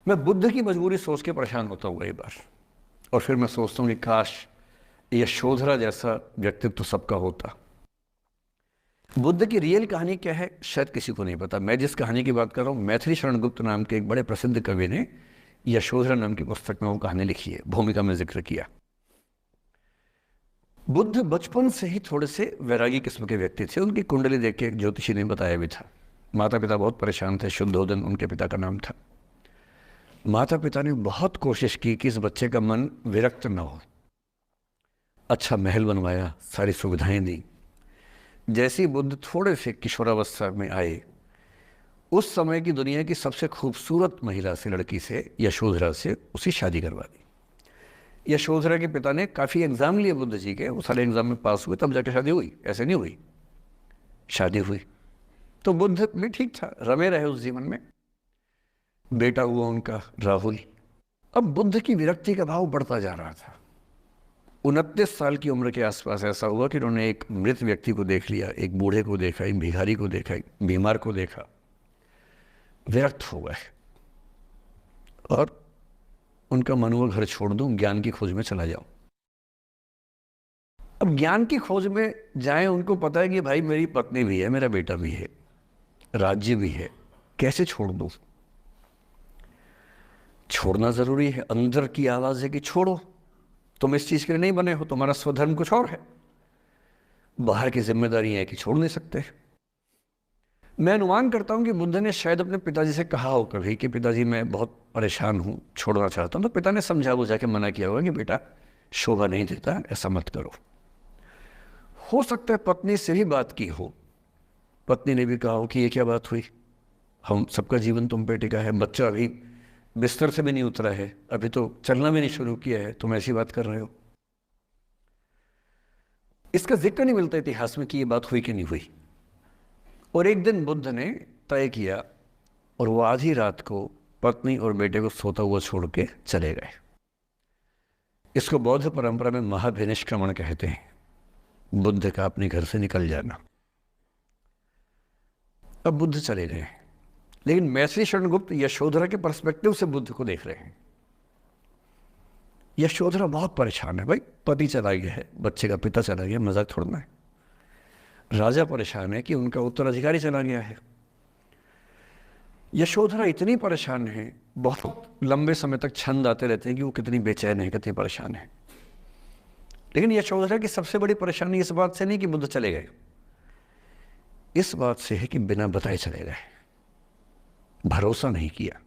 मैं बुद्ध की मजबूरी सोच के परेशान होता हूँ कई बार, और फिर मैं सोचता हूँ कि काश यशोधरा जैसा व्यक्तित्व सबका होता। बुद्ध की रियल कहानी क्या है शायद किसी को नहीं पता। मैं जिस कहानी की बात कर रहा हूँ, मैथिली शरण गुप्त नाम के एक बड़े प्रसिद्ध कवि ने यशोधरा नाम की पुस्तक में वो कहानी लिखी है, भूमिका में जिक्र किया। बुद्ध बचपन से ही थोड़े से वैरागी किस्म के व्यक्ति थे। उनकी कुंडली देख के एक ज्योतिषी ने बताया भी था। माता पिता बहुत परेशान थे, शुद्धोदन उनके पिता का नाम था। माता पिता ने बहुत कोशिश की कि इस बच्चे का मन विरक्त न हो। अच्छा महल बनवाया, सारी सुविधाएं दी। जैसे ही बुद्ध थोड़े से किशोरावस्था में आए, उस समय की दुनिया की सबसे खूबसूरत महिला से, लड़की से, यशोधरा से उसकी शादी करवा दी। यशोधरा के पिता ने काफ़ी एग्ज़ाम लिए बुद्ध जी के, वो सारे एग्ज़ाम में पास हुए तब जाके शादी हुई, ऐसे नहीं हुई। शादी हुई तो बुद्ध भी ठीक था, रमे रहे उस जीवन में। बेटा हुआ उनका राहुल। अब बुद्ध की विरक्ति का भाव बढ़ता जा रहा था। 29 साल की उम्र के आसपास ऐसा हुआ कि उन्होंने एक मृत व्यक्ति को देख लिया, एक बूढ़े को देखा, एक भिखारी को देखा, एक बीमार को देखा। विरक्त हो गए और उनका मन हुआ घर छोड़ दूं, ज्ञान की खोज में चला जाऊं। अब ज्ञान की खोज में जाएं, उनको पता है कि भाई मेरी पत्नी भी है, मेरा बेटा भी है, राज्य भी है, कैसे छोड़ दूं? छोड़ना जरूरी है। अंदर की आवाज है कि छोड़ो, तुम इस चीज के लिए नहीं बने हो, तुम्हारा स्वधर्म कुछ और है। बाहर की जिम्मेदारी है कि छोड़ नहीं सकते। मैं अनुमान करता हूं कि बुद्ध ने शायद अपने पिताजी से कहा हो कभी कि पिताजी मैं बहुत परेशान हूं, छोड़ना चाहता हूं। तो पिता ने समझा बुझा के मना किया होगा कि बेटा शोभा नहीं देता, ऐसा मत करो। हो सकता है पत्नी से भी बात की हो, पत्नी ने भी कहा हो कि ये क्या बात हुई, हम सबका जीवन तुम पे टिका है, बच्चा अभी बिस्तर से भी नहीं उतरा है, अभी तो चलना भी नहीं शुरू किया है, तुम ऐसी बात कर रहे हो। इसका जिक्र नहीं मिलता इतिहास में कि ये बात हुई कि नहीं हुई। और एक दिन बुद्ध ने तय किया और वो आधी रात को पत्नी और बेटे को सोता हुआ छोड़ के चले गए। इसको बौद्ध परंपरा में महाभिनिष्क्रमण कहते हैं, बुद्ध का अपने घर से निकल जाना। अब बुद्ध चले गए, लेकिन मैथिली शरण गुप्त यशोधरा के पर्सपेक्टिव से बुद्ध को देख रहे हैं। यशोधरा बहुत परेशान है, भाई पति चला गया है, बच्चे का पिता चला गया, मजाक छोड़ना है। राजा परेशान है कि उनका उत्तराधिकारी चला गया है। यशोधरा इतनी परेशान है, बहुत लंबे समय तक छंद आते रहते हैं कि वो कितनी बेचैन है, कितनी परेशान है। लेकिन यशोधरा की सबसे बड़ी परेशानी इस बात से नहीं कि बुद्ध चले गए, इस बात से है कि बिना बताए चले गए, भरोसा नहीं किया।